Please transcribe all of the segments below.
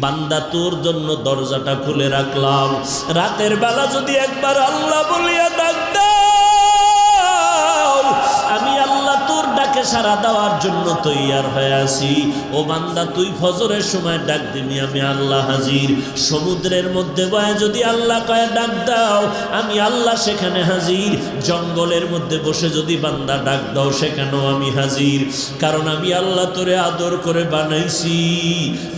বান্দা তোর জন্য দরজাটা খুলে রাখলাম, রাতের বেলা যদি একবার আল্লাহ বলিয়া ডাক দাও, আমি আল্লাহ তোর ডাকে সাড়া দেওয়ার জন্য তৈয়ার হয়ে আছি। ও বান্দা তুই ফজরের সময় ডাক দিবি, আমি আল্লাহ হাজির। সমুদ্রের মধ্যে বয়ে যদি আল্লাহ কয়ে ডাক দাও, আমি আল্লাহ সেখানে হাজির। জঙ্গলের মধ্যে বসে যদি বান্দা ডাক দাও, সেখানেও আমি হাজির। কারণ আমি আল্লাহ তোরে আদর করে বানাইছি,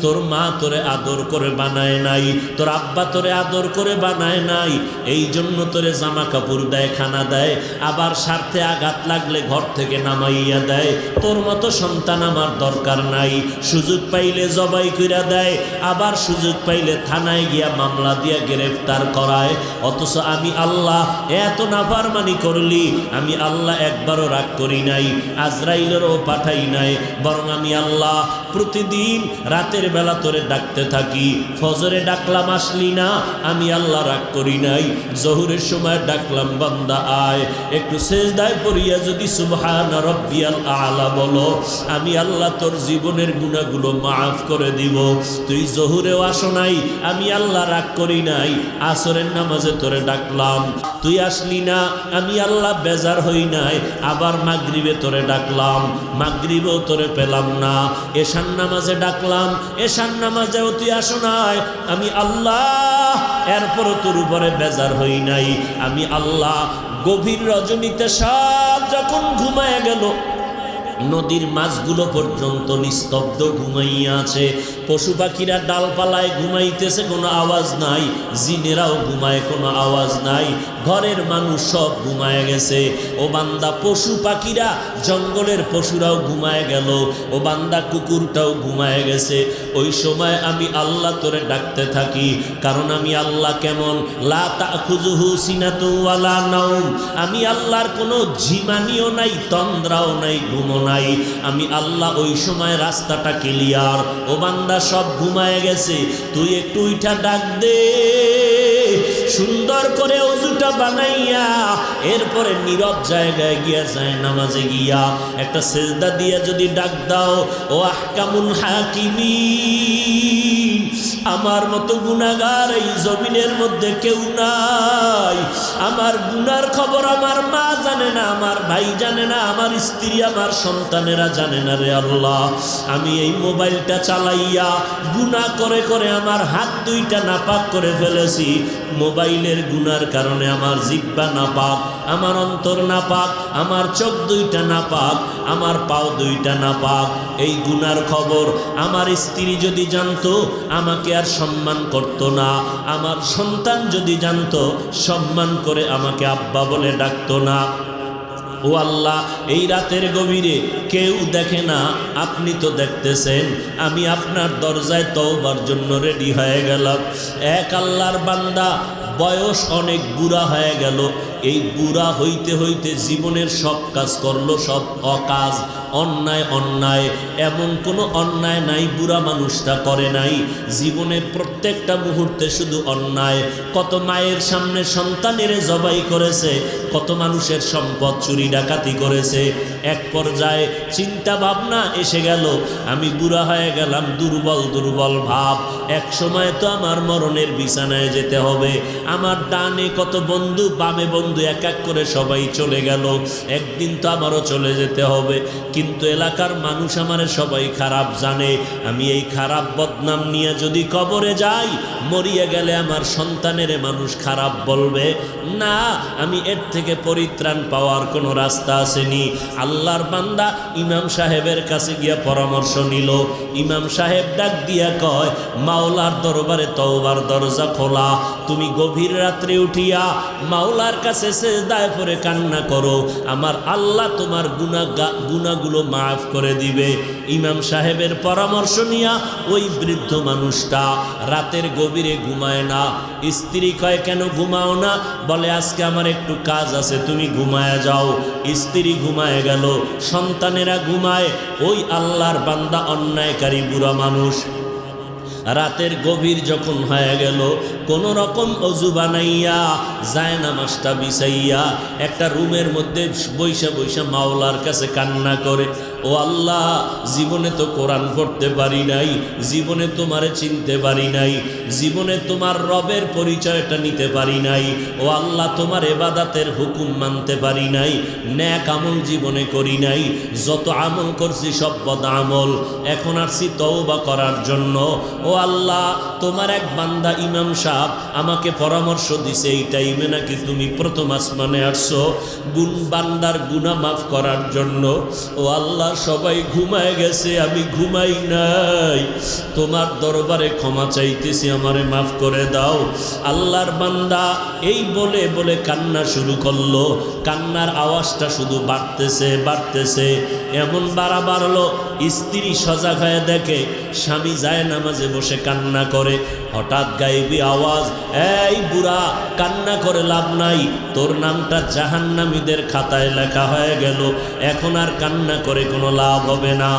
তোর মা তোরে আদর করে বানায় নাই, তোর আব্বা তোরে আদর করে বানায় নাই। এই জন্য তোরে জামা কাপড় দেয়, খানা দেয়, আবার স্বার্থে আঘাত লাগলে ঘর থেকে নামাইয়া দেয়। তোর মতো সন্তান আমার দরকার নাই। সুযোগ পাইলে জবাই কইরা দেয়, আবার সুযোগ পাইলে থানায় গিয়া মামলা দিয়া গ্রেফতার করায়। অথচ আমি আল্লাহ এত নাফরমানি করলি, আমি আল্লাহ একবারও রাগ করি নাই, আজরাইলেরও পাঠাই নাই। বরং আমি আল্লাহ প্রতিদিন রাতের বেলা তোরে ডাকতে থাকি। ফজরে ডাকলাম আসলি না, আমি আল্লাহ রাগ করি নাই। জহুরের সময় ডাকলাম বান্দা আয়, একটু সেজদায় পড়িয়া যদি সুবহান রাব্বিয়াল আলা বলো, আমি আল্লাহ তোর জীবনের গুনাহগুলো মাফ করে দিব। তুই জহুরেও আসো নাই, আমি আল্লাহ রাগ করি নাই। আসরের নামাজে তোরে ডাকলাম, তুই আসলি না, আমি আল্লাহ বেজার হই নাই। আবার মাগরিবে তোরে ডাকলাম, মাগরিবেও তোরে পেলাম না। এশার নামাজে ডাকলাম, এশার নামাজেও তুই আসো নাই, আমি আল্লাহ এরপরও তোর উপরে বেজার হই নাই। আমি আল্লাহ গভীর রজনীতে সব যখন ঘুমায় গেল, নদীর মাছগুলো পর্যন্ত নিস্তব্ধ ঘুমাইয়া আছে, পশু পাখিরা ডালপালায় ঘুমাইতেছে, কোনো আওয়াজ নাই, জিনেরাও ঘুমায়, কোনো আওয়াজ নাই, ঘরের মানুষ সব ঘুমায় গেছে। ও বান্দা পশু পাখিরা, জঙ্গলের পশুরাও ঘুমায় গেল, ও বান্দা কুকুরটাও ঘুমায় গেছে। ওই সময় আমি আল্লাহ তোরে ডাকতে থাকি, কারণ আমি আল্লাহ কেমন, লা তাখুযুহু সিনাতুন ওয়ালা নাওম, আমি আল্লাহর কোনো ঝিমানিও নাই, তন্দ্রাও নাই, ঘুমও নাই। আমি আল্লাহ ওই সময় রাস্তাটা ক্লিয়ার। ও বান্দা সব ঘুমায় গেছে, তুই একটু উঠা ডাক দে, সুন্দর করে ওযুটা বানাইয়া এরপরে নীরব জায়গায় গিয়া যায় নামাজে গিয়া একটা সেজদা দিয়া যদি ডাক দাও, ও আহকামুল হাকিমিন, আমার মতো গুনাহগার এই জমিনের মধ্যে কেউ নাই। আমার গুনার খবর আমার মা জানে না, আমার ভাই জানে না, আমার স্ত্রী, আমার সন্তানেরা জানে না রে আল্লাহ। আমি এই মোবাইলটা চালাইয়া গুনাহ করে করে আমার হাত দুইটা নাপাক করে ফেলেছি। মোবাইলের গুনার কারণে আমার জিহ্বা নাপাক, আমার অন্তর নাপাক, আমার চোখ দুইটা নাপাক, আমার পাও দুইটা নাপাক। এই গুনার খবর আমার স্ত্রী যদি জানতো, আমাকে আর সম্মান করতো না। আমার সন্তান যদি জানতো, সম্মান করে আমাকে আব্বা বলে ডাকতো না। ও আল্লাহ, এই রাতের গভীরে কেউ দেখে না, আপনি তো দেখতেছেন। আমি আপনার দরজায় তওবার জন্য রেডি হয়ে গেলাম। এক আল্লাহর বান্দা বয়স অনেক বুড়া হয়ে গেল। এই বুড়া হইতে হইতে জীবনের সব কাজ করলো, সব অকাজ, অন্যায় অন্যায়, এমন কোনো অন্যায় নাই বুড়া মানুষটা করে নাই। জীবনের প্রত্যেকটা মুহূর্তে শুধু অন্যায়। কত মায়ের সামনে সন্তানের জবাই করেছে, কত মানুষের সম্পদ চুরি ডাকাতি করেছে। এক পর্যায়ে চিন্তা ভাবনা এসে গেল, আমি বুড়া হয়ে গেলাম, দুর্বল দুর্বল ভাব, এক সময় তো আমার মরণের বিছানায় যেতে হবে। আমার ডানে কত বন্ধু, বামে বন্ধু, এক এক করে সবাই চলে গেল, একদিন তো আমারও চলে যেতে হবে। কিন্তু এলাকার মানুষ আমারে সবাই খারাপ জানে। আমি এই খারাপ বদনাম নিয়ে যদি কবরে যাই, মরিয়া গেলে আমার সন্তানের মানুষ খারাপ বলবে না। আমি এর থেকে পরিত্রাণ পাওয়ার কোনো রাস্তা আসেনি। আল্লাহর বান্দা ইমাম সাহেবের কাছে গিয়া পরামর্শ নিল। ইমাম সাহেব ডাক দিয়া কয়, মাওলার দরবারে তওবার দরজা খোলা। তুমি গভীর রাত্রে উঠিয়া মাওলার কাছে সেজদায় পড়ে কান্না করো, আমার আল্লাহ তোমার গুনাহগুলো মাফ করে দিবে। ইমাম সাহেবের পরামর্শ নিয়া ওই বৃদ্ধ মানুষটা রাতের গভীরে ঘুমায় না। স্ত্রী কয়, কেন ঘুমাও না? বলে, আজকে আমার একটু কাজ আছে, তুমি ঘুমায় যাও। স্ত্রী ঘুমায় গেল, সন্তানেরা ঘুমায়। ওই আল্লাহর বান্দা অন্যায়কারী বুড়া মানুষ রাতের গভীর যখন হয়ে গেল, কোন রকম অজু বানাইয়া জায়নামাজটা বিছাইয়া একটা রুমের মধ্যে বৈশা বৈশা মাওলার কাছে কান্না করে। ও আল্লাহ, জীবনে তো কোরআন পড়তে পারি নাই, জীবনে তোমারে চিনতে পারি নাই, জীবনে তোমার রবের পরিচয়টা নিতে পারি নাই। ও আল্লাহ, তোমার ইবাদতের হুকুম মানতে পারি নাই, নেক আমল জীবনে করি নাই, যত আমল করছি সব বদ আমল। এখন আসছি তওবা করার জন্য। ও আল্লাহ, তোমার এক বান্দা ইমাম সাহেব আমাকে পরামর্শ দিছে এই টাইমে নাকি তুমি প্রথম আসমানে আসছো বান্দার গুনাহ মাফ করার জন্য। ও আল্লাহ, সবাই ঘুমায় গেছে, আমি ঘুমাই নাই, তোমার দরবারে ক্ষমা চাইতেছি, আমারে মাফ করে দাও। আল্লাহর বান্দা এই বলে বলে কান্না শুরু করলো। কান্নার আওয়াজটা শুধু বাড়তেছে বাড়তেছে, এমন বাড়া বাড়লো স্ত্রী সজাগ হয়ে দেখে স্বামী যায় নামাজে বসে কান্না করে। হঠাৎ গায়েবী আওয়াজ, এই বুড়া, কান্না করে লাভ নাই, তোর নামটা জাহান্নামীদের খাতায় লেখা হয়ে গেল, এখন আর কান্না করে কোনো লাভ হবে না।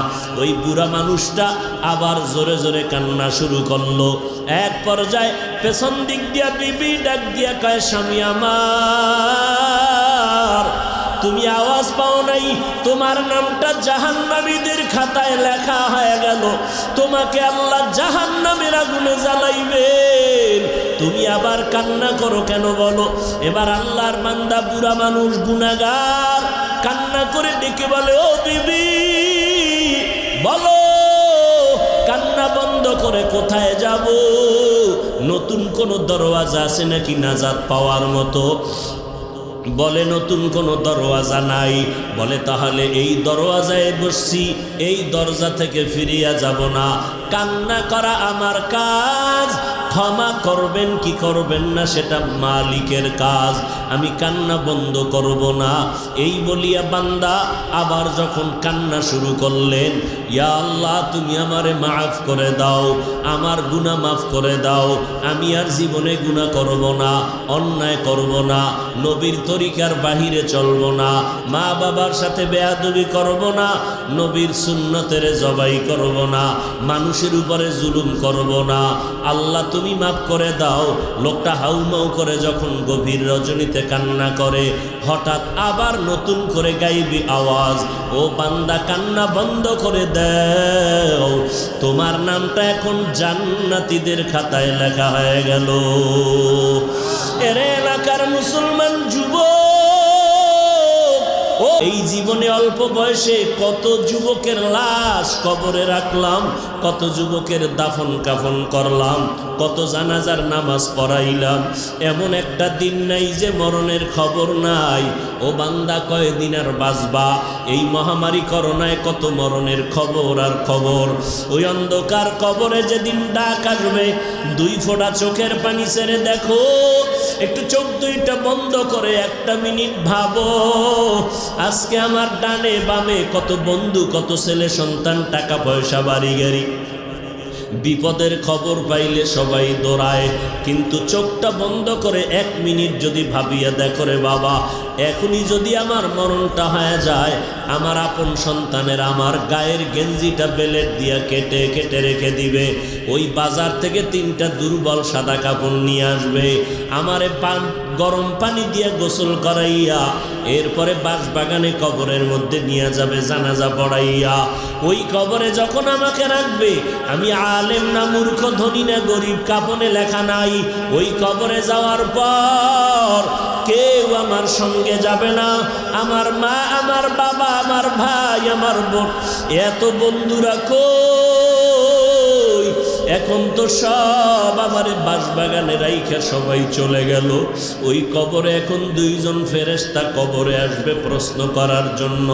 ওই বুড়া মানুষটা আবার জোরে জোরে কান্না শুরু করলো। এক পর্যায়ে পেছন দিক দিয়া বিবি ডাক দিয়া কয়, স্বামী আমার, তুমি আওয়াজ পাও নাই? তোমার নামটা জাহান্নামীদের খাতায় লেখা হয়ে গেল, তোমাকে আল্লাহ জাহান্নামের আগুনে জ্বালাইবেন, তুমি আবার কান্না করো কেন বলো? এবার আল্লাহর বান্দা বুড়া মানুষ গুনাহগার কান্না করে ডেকে বলে, ও বিবি বলো, কান্না বন্ধ করে কোথায় যাব? নতুন কোন দরওয়াজা আছে নাকি নাজাত পাওয়ার মতো? বলে নতুন কোনো দরওয়াজা নাই। বলে তাহলে এই দরওয়াজায় বসছি, এই দরজা থেকে ফিরিয়া যাব না। কান্না করা আমার কাজ, ক্ষমা করবেন কি করবেন না সেটা মালিকের কাজ, আমি কান্না বন্ধ করব না। এই বলিয়া বান্দা আবার যখন কান্না শুরু করলেন, ইয়া আল্লাহ, তুমি আমারে মাফ করে দাও, আমার গুনাহ মাফ করে দাও, আমি আর জীবনে গুনাহ করব না, অন্যায় করব না, নবীর তরিকার বাহিরে চলব না, মা বাবার সাথে বেয়াদবি করব না, নবীর সুন্নতের জবাই করব না, মানুষের উপরে জুলুম করব না, আল্লাহ তুমি মাফ করে দাও। লোকটা হাউমাউ করে যখন গভীর রজনীতে কান্না করে, হঠাৎ আবার নতুন করে গাইবি আওয়াজ, ও বান্দা কান্না বন্ধ করে দাও, তোমার নামটা এখন জান্নাতীদের খাতায় লেখা হয়ে গেল। এর এলাকার মুসলমান যুবক, ও এই জীবনে অল্প বয়সে কত যুবকের লাশ কবরে রাখলাম, কত যুবকের দাফন কাফন করলাম, কত জানাজার নামাজ পড়াইলাম, এমন একটা দিন নাই যে মরণের খবর নাই। ও বান্দা, কয়দিন আর বাঁচবা? এই মহামারী করোনায় কত মরণের খবর আর খবর। ওই অন্ধকার কবরে যেদিন ডাক আসবে, দুই ফোঁটা চোখের পানি ছেড়ে দেখো, একটু চোখ দুইটা বন্ধ করে একটা মিনিট ভাবো, আজকে আমার ডানে বামে কত বন্ধু, কত ছেলে সন্তান, টাকা পয়সা, বাড়ি গাড়ি, বিপদের খবর পাইলে সবাই দৌড়ায়, কিন্তু চোখটা বন্ধ করে এক মিনিট যদি ভাবিয়া দেখো রে বাবা, এখনই যদি আমার মরণটা হয়ে যায়, আমার আপন সন্তানের আমার গায়ের গেঞ্জিটা বেলেট দিয়া কেটে কেটে রেখে দিবে, ওই বাজার থেকে 3টা দুর্বল সাদা কাপড় নিয়ে আসবে, আমারে গরম পানি দিয়ে গোসল করাইয়া এরপরে বাঁশবাগানে কবরের মধ্যে নিয়ে যাবে জানাজা পড়াইয়া। ওই কবরে যখন আমাকে রাখবে, আমি আলেম না মূর্খ, ধনী না গরিব, কাপনে লেখা নাই, ওই কবরে যাওয়ার পর কেউ আমার সঙ্গে যাবে না, আমার মা, আমার বাবা, আমার ভাই, আমার বোন, এত বন্ধুরা কই? এখন তো সব আমারে বাঁশবাগানে রাইখা সবাই চলে গেল। ওই কবরে এখন 2জন ফেরেশতা কবরে আসবে প্রশ্ন করার জন্য।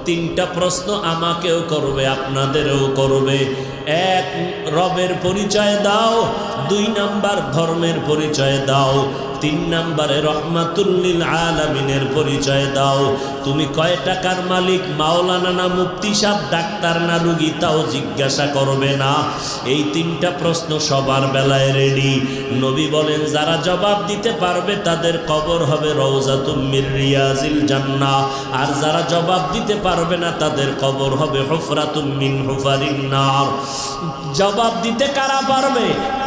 3টা প্রশ্ন আমাকেও করবে, আপনাদেরও করবে। 1, রবের পরিচয় দাও, 2 নাম্বার ধর্মের পরিচয় দাও, 3 নাম্বারে রহমাতুল্লিল আলামিনের পরিচয় দাও। তুমি কয় টাকার মালিক, মাওলানা না মুফতি সাহেব, ডাক্তার না রুগী, তাও জিজ্ঞাসা করবে না। এই 3টা প্রশ্ন সবার বেলায় রেডি। নবী বলেন, যারা জবাব দিতে পারবে তাদের কবর হবে রওজাতুম মির রিয়াজিল জান্নাহ, আর যারা জবাব দিতে পারবে না তাদের কবর হবে হুফরাতুম মিন হুফারিন নার। জবাব দিতে কারা পারবে?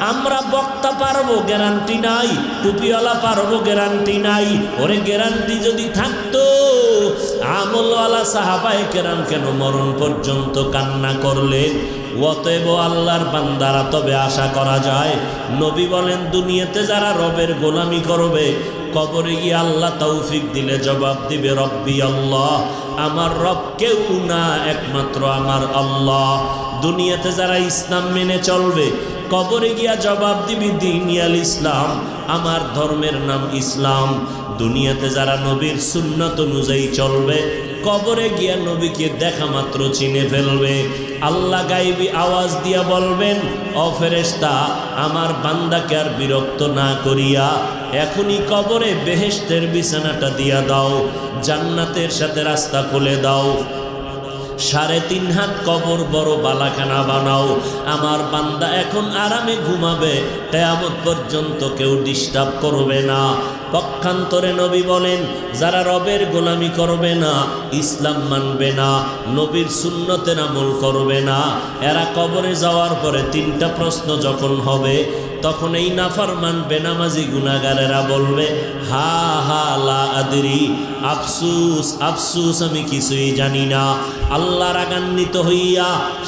আমরা বক্তা পারবো গ্যারান্টি নাই, টুপিওয়ালা পারবো গ্যারান্টি নাই। ওরে গ্যারান্টি যদি থাকতো আমলওয়ালা সাহাবায়ে কেরাম কেন মরণ পর্যন্ত কান্না করলেন? অতএব আল্লাহর বান্দারা, তবে আশা করা যায়, নবী বলেন দুনিয়াতে যারা রবের গোলামি করবে, কবরে গিয়ে আল্লাহ তৌফিক দিলে জবাব দিবে রব্বি আল্লাহ, আমার রব কেউ না, একমাত্র আমার আল্লাহ। দুনিয়াতে যারা ইসলাম মেনে চলবে, কবরে গিয়া জবাব দিবি দীনিয়াল ইসলাম, আমার ধর্মের নাম ইসলাম। দুনিয়াতে যারা নবীর সুন্নাত অনুযায়ী চলবে, কবরে গিয়া নবীকে দেখা মাত্র চিনে ফেলবে। আল্লাহ গাইবি আওয়াজ দিয়া বলবেন, ও ফেরেশতা, আমার বান্দাকে আর বিরক্ত না করিয়া এখনই কবরে বেহেশতের বিছানাটা দিয়া দাও, জান্নাতের সাথে রাস্তা খুলে দাও। 3.5 হাত কবর বড় বালাখানা বানাও, আমার বান্দা এখন আরামে ঘুমাবে, কিয়ামত পর্যন্ত কেউ ডিস্টার্ব করবে না। পক্ষান্তরে নবী বলেন, যারা রবের গোলামি করবে না, ইসলাম মানবে না, নবীর সুন্নতের আমল করবে না, এরা কবরে যাওয়ার পরে 3টা প্রশ্ন যখন হবে, তখন এই নাফরমান বেনামাজি গুনাহগারেরা বলবে, হা হা লা আদরি, আফসুস আফসুস, আমি কিছুই জানি না। আল্লাহ রাগান্বিত হইয়া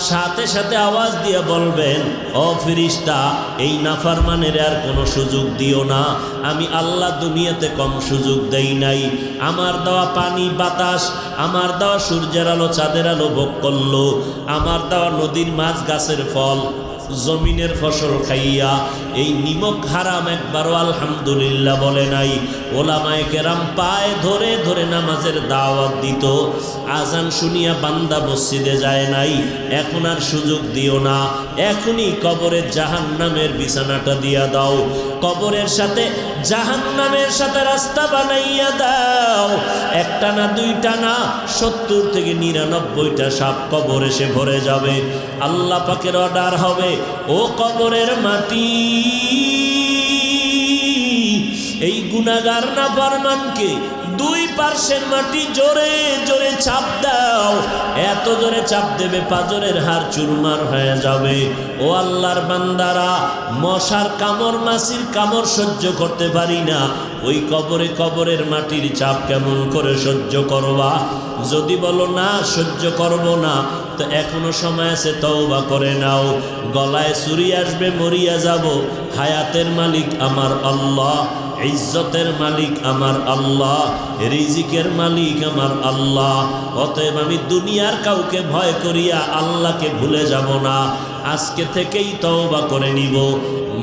সাথে সাথে আওয়াজ দিয়ে বলবেন, ও ফেরেশতা, এই নাফরমানের আর কোনো সুযোগ দিও না, আমি আল্লাহ দুনিয়াতে কম সুযোগ দেই নাই। আমার দেওয়া পানি বাতাস, আমার দেওয়া সূর্যের আলো চাঁদের আলো ভোগ করলো, আমার দেওয়া নদীর মাছ গাছের ফল জমিনের ফসল খাইয়া এই নিমক হারাম একবারও আলহামদুলিল্লাহ বলে নাই। ওলামায়ে কেরাম পায়ে ধরে ধরে নামাজের দাওয়াত দিত, আজান শুনিয়া বান্দা মসজিদে যায় নাই। এখন আর সুযোগ দিও না, এখনই কবরের জাহান্নামের বিছানাটা দিয়া দাও, কবরের সাথে জাহান্নামের সাথে রাস্তা বানাইয়া দাও। একটা না, দুইটা না, 70 থেকে 99টা সাপ কবর এসে ভরে যাবে। আল্লাহ পাকের অর্ডার হবে, ও কবরের মাটি, এই গুনাহগার নাফরমানকে 2 পার্শ্বের মাটি জোরে জোরে চাপ দাও। এত জোরে চাপ দেবে পাজরের হাড় চুরমার হয়ে যাবে। ও আল্লাহর বান্দারা, মশার কামড় মাছির কামড় সহ্য করতে পারি না, ওই কবরে কবরের মাটির চাপ কেমন করে সহ্য করবা? যদি বলো না সহ্য করব না, তো এখনো সময় আছে, তওবা করে নাও। গলায় ছুরি আসবে, মরিয়া যাব, হায়াতের মালিক আমার আল্লাহ, ইজ্জতের মালিক আমার আল্লাহ, রিজিকের মালিক আমার আল্লাহ। অতএব আমি দুনিয়ার কাউকে ভয় করিয়া আল্লাহকে ভুলে যাব না। আজকে থেকেই তওবা করে নিব।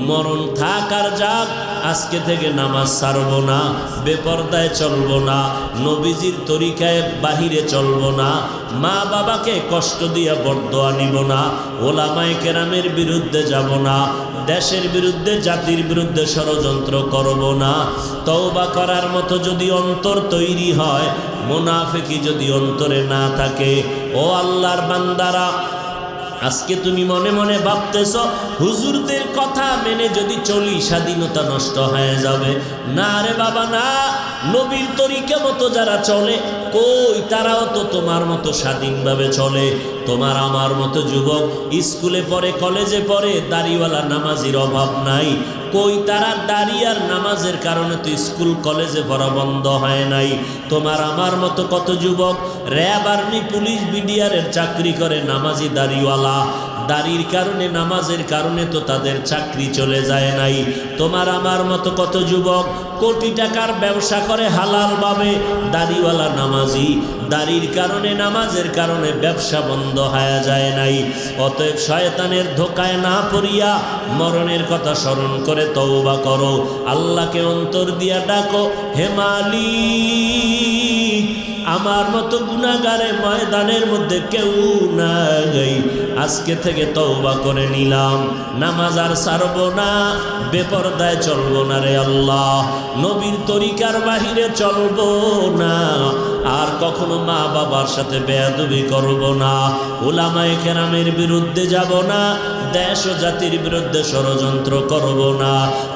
মরণ থাক আর যাক, আজকে থেকে নামাজ ছাড়ব না, বেপরদায় চলব না, নবীজির তরিকায় বাহিরে চলব না, মা বাবাকে কষ্ট দিয়া বরদোয়া নিব না, ওলামায়ে কেরামের বিরুদ্ধে যাব না, দেশের বিরুদ্ধে জাতির বিরুদ্ধে ষড়যন্ত্র করব না। তওবা করার মতো যদি অন্তর তৈরি হয়, মুনাফিকি যদি অন্তরে না থাকে, ও আল্লাহর বান্দারা, আজকে তুমি মনে মনে ভাবতেছ হুজুরদের কথা মেনে যদি চলি স্বাধীনতা নষ্ট হয়ে যাবে। না রে বাবা না, নবীর তরিকা মতো যারা চলে, কই তারাও তো তোমার মতো স্বাধীনভাবে চলে। তোমার আমার মতো যুবক স্কুলে পড়ে, কলেজে পড়ে, দাড়িওয়ালা নামাজির অভাব নাই। কই তারা দাড়ি আর নামাজের কারণে তো স্কুল কলেজে পড়া বন্ধ হয় নাই। তোমার আমার মতো কত যুবক র্যাব, আর্মি, পুলিশ, বিডিআরের চাকরি করে, নামাজি দাড়িওয়ালা, দাড়ির কারণে নামাজের কারণে তো তাদের চাকরি চলে যায় নাই। তোমার আমার মতো কত যুবক কোটি টাকার ব্যবসা করে হালালভাবে, দাড়িওয়ালা নামাজি, দাড়ির কারণে নামাজের কারণে ব্যবসা বন্ধ হয়ে যায় নাই। অতএব শয়তানের ধোকায় না পড়িয়া মরণের কথা স্মরণ করে তওবা করো, আল্লাহকে অন্তর দিয়া ডাকো, হে মালিক, আমার মতো গুনাহগারে ময়দানের মধ্যে কেউ নাই, আজকে থেকে তওবা করে নিলাম, নামাজ আর ছাড়ব না, বেপরদায় চলব না রে আল্লাহ, নবীর তরিকার বাহিরে চলব না, আর কখনো মা বাবার সাথে বেয়াদবি করব না, উলামায়ে কেরামের বিরুদ্ধে যাব না, দেশ ও জাতির বিরুদ্ধে ষড়যন্ত্র করব না।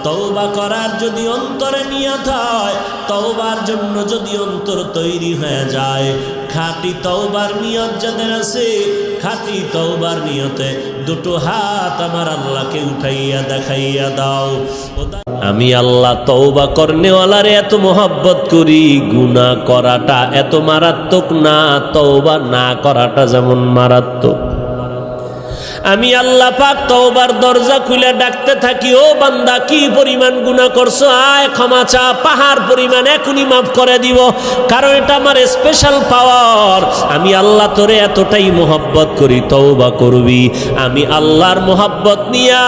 তওবা করার যদি অন্তরে নিয়ত হয়, তওবার জন্য যদি অন্তর তৈরি হয়ে যায়, খাঁটি তওবার নিয়ত যাদের আছে, খাঁটি তওবার নিয়তে দুটো হাত আমার আল্লাহকে উঠাইয়া দেখাইয়া দাও। আমি আল্লাহ তওবা করনেওয়ালারে এত মোহাব্বত করি, গুনাহ করাটা এত মারাত্মক না, তওবা না করাটা যেমন মারাত্মক। আমি আল্লাহ পাক তওবার দরজা খুলে ডাকতে থাকি, ও বান্দা কি পরিমাণ গুনাহ করছো, আয় ক্ষমা চা, পাহাড় পরিমাণ এখনই মাফ করে দিব, কারণ এটা আমার স্পেশাল পাওয়ার। আমি আল্লাহ তোরে এতটাই মোহাব্বত করি, তওবা করবি। আমি আল্লাহর মোহাব্বত নিয়া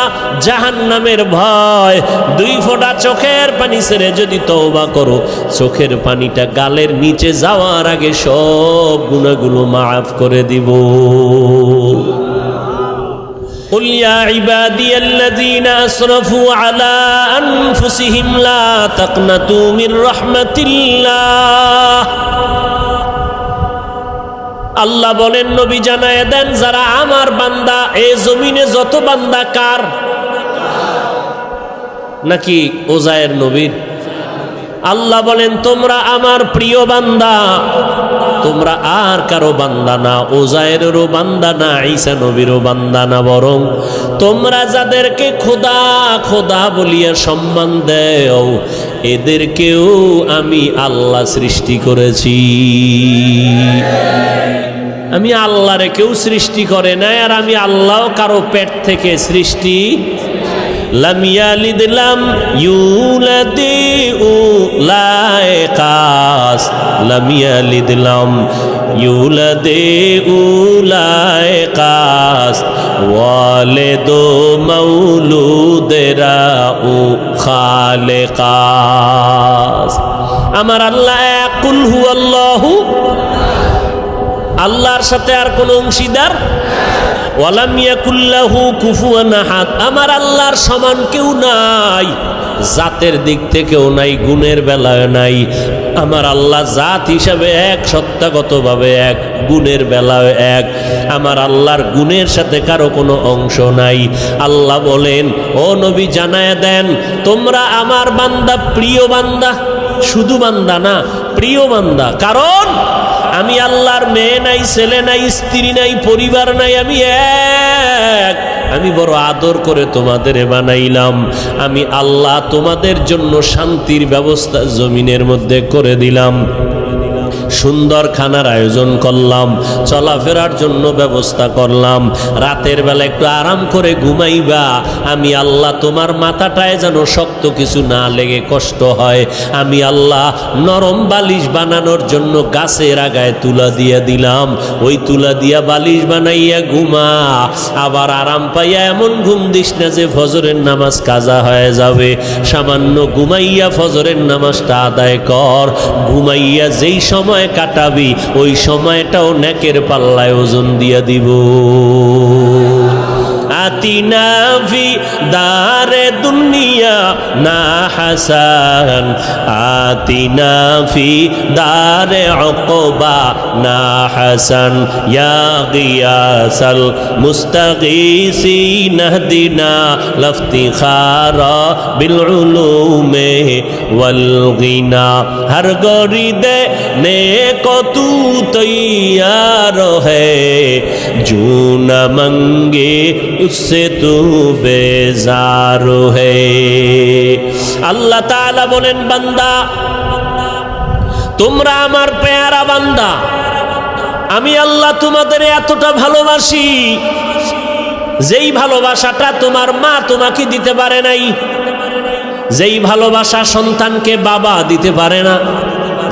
জাহান্নামের ভয়, 2 ফোঁটা চোখের পানি ছেড়ে যদি তওবা করো, চোখের পানিটা গালের নিচে যাওয়ার আগে সব গুনাহগুলো মাফ করে দিব। قل يا عبادي الذين أسرفوا على أنفسهم لا تقنطوا من رحمة الله। আল্লাহ বলেন, নবী জানায় দেন, যারা আমার বান্দা, এই জমিনে যত বান্দা কার? নাকি ওজায়ের নবীর? আল্লাহ বলেন, তোমরা আমার প্রিয় বান্দা, তোমরা আর কারো বান্দা না, ওজায়েরও বান্দা না, ঈসা নবীরও বান্দা না, বরং তোমরা যাদেরকে খোদা খোদা বলিয়া সম্মান দেও, এদেরকেও আমি আল্লাহ সৃষ্টি করেছি। আমি আল্লাহরে কেউ সৃষ্টি করে নাই, আর আমি আল্লাহ কারো পেট থেকে সৃষ্টি। লাম ইয়ালিদ লাম ইউলাদ উলাইকাস, লাম ইয়ালিদ লাম ইউলাদ উলাইকাস, ওয়ালিদু মাউলুদেরা উ খালিকাস। আমার আল্লাহ এক, কুল হুয়াল্লাহু, আল্লাহর সাথে আর কোন অংশীদার, ওয়ালাম ইয়াকুল্লাহু কুফুয়ান আহাদ, আমার আল্লাহর সমান কেউ নাই, জাতের দিক থেকেও নাই, গুণের বেলায় নাই। আমার আল্লাহ জাত হিসাবে এক, সত্তাগতভাবে এক, গুণের বেলায় এক। আমার আল্লাহর গুণের সাথে কারো কোনো অংশ নাই। আল্লাহ বলেন, ও নবী জানায় দেন, তোমরা আমার বান্দা, প্রিয় বান্দা, শুধু বান্দা না, প্রিয় বান্দা। কারণ আমি আল্লাহর মেয়ে নাই, ছেলে নাই, স্ত্রী নাই, পরিবার নাই, আমি এক। আমি বড় আদর করে তোমাদের বানাইলাম। আমি আল্লাহ তোমাদের জন্য শান্তির ব্যবস্থা জমিনের মধ্যে করে দিলাম, সুন্দর খানার আয়োজন করলাম, চলাফেরার জন্য ব্যবস্থা করলাম, রাতের বেলা একটু আরাম করে ঘুমাইবা। আমি আল্লাহ তোমার মাথাটায় যেন শক্ত কিছু না লেগে কষ্ট হয়, আমি আল্লাহ নরম বালিশ বানানোর জন্য গাছের আগায় তুলা দিয়ে দিলাম, ওই তুলা দিয়া বালিশ বানাইয়া ঘুমা। আবার আরাম পাইয়া এমন ঘুম দিস না যে ফজরের নামাজ কাজা হয়ে যাবে, সামান্য ঘুমাইয়া ফজরের নামাজটা আদায় কর। ঘুমাইয়া যেই সময় কাটাবি, ওই সময়টাও নেকের পাল্লায় ওজন দিয়া দিব। আতিনা ফি দারে দুনিয়া না হাসান, আতিনা ফি দারে উকবা না হাসান, ইয়া গিয়াসাল মুস্তাগীসিন ইহদিনা লাফতিখারা বিল উলুমে ওয়াল গিনা। হর গরি দে নে কতু তৈয়ার হে, জু না মঙ্গে उससे तू बेजार है। আল্লাহ তাআলা বলেন, বান্দা তোমরা আমার পেয়ারা বান্দা, আমি আল্লাহ তোমাদের এতটা ভালোবাসি, যেই ভালোবাসাটা তোমার মা তোমাকে দিতে পারে নাই, যেই ভালোবাসা সন্তানকে বাবা দিতে পারে না,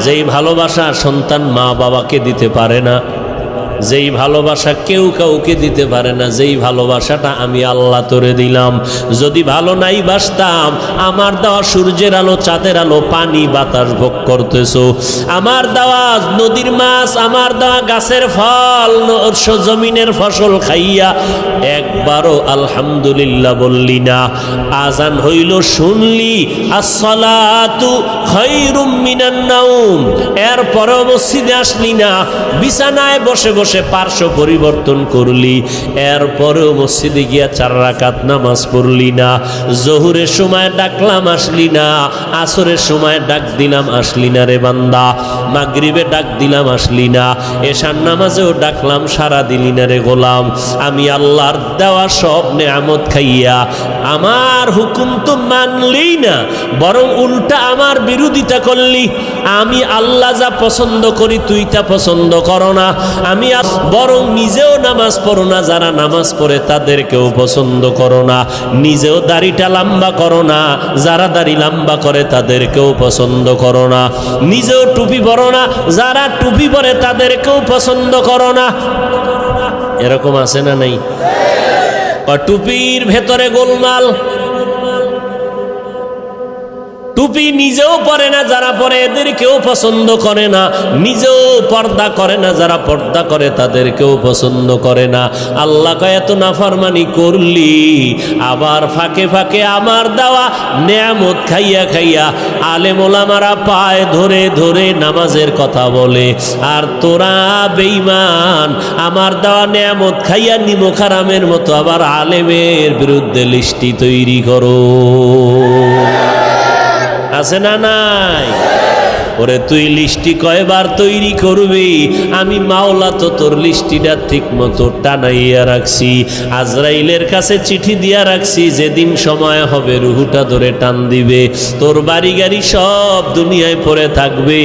যেই ভালোবাসা সন্তান মা বাবাকে দিতে পারে না, যেই ভালোবাসা কেউ কাউকে দিতে পারে না, যেই ভালোবাসাটা আমি আল্লাহ তোরে দিলাম। যদি ভালো নাই বাসতাম, আমার দেওয়া সূর্যের আলো, চাঁদের আলো, পানি বাতাস ভোগ করতেছো, আমার দেওয়া নদীর মাছ, আমার দেওয়া গাছের ফল, জমিনের ফসল খাইয়া একবারও আলহামদুলিল্লাহ বললি না। আজান হইল শুনলি, আসসালাতু খায়রুম মিনান নাওম, এরপরেও মসজিদে আসলি না, বিছানায় বসে বসে বসে পার্শ্ব পরিবর্তন করলি, এরপরেও মসজিদে গিয়া 4 রাকাত নামাজ পড়লি না। জোহরের সময় ডাকলাম আসলি না, আসরের সময় ডাক দিলাম আসলি না রে বান্দা, মাগরিবে ডাক দিলাম আসলি না, এশার নামাজেও ডাকলাম সারা দিলি না রে গোলাম। আমি আল্লাহর দেওয়া সব নেয়ামত খাইয়া আমার হুকুম তো মানলি না, বরং উল্টা আমার বিরোধিতা করলি। আমি আল্লাহ যা পছন্দ করি তুই তা পছন্দ করো না। আমি বরং নিজেও নামাজ পড়ো না, যারা নামাজ পড়ে তাদেরকেও পছন্দ করো না। নিজেও দাড়িটা লম্বা করো না, যারা দাড়ি লম্বা করে তাদেরকেও পছন্দ করো না। নিজেও টুপি পরো না, যারা টুপি পরে তাদেরকেও পছন্দ করো না। এরকম আছে না নাই? টুপির ভেতরে গোলমাল। টুপি নিজেও পরে না, যারা পরে এদেরকেও পছন্দ করে না। নিজেও পর্দা করে না, যারা পর্দা করে তাদেরকেও পছন্দ করে না। আল্লাহ কয় এত নাফরমানি করলি, আবার ফাঁকে ফাঁকে আমার দেওয়া নেয়ামত খাইয়া খাইয়া আলেম ওলামারা পায় ধরে ধরে নামাজের কথা বলে, আর তোরা বেঈমান আমার দেওয়া নেয়ামত খাইয়া নিমক হারামের মতো আবার আলেমের বিরুদ্ধে লিস্টি তৈরি করো। আছে না নাই? ওরে তুই লিস্টি কয়বার তৈরি করবি? আমি মাওলা তো তোর লিস্টিটা ঠিক মতো টানাইয়া রাখছি, আজরাইলের কাছে চিঠি দিয়া রাখছি, যেদিন সময় হবে রুহুটা ধরে টান দিবে, তোর বাড়ি গাড়ি সব দুনিয়ায় পড়ে থাকবে।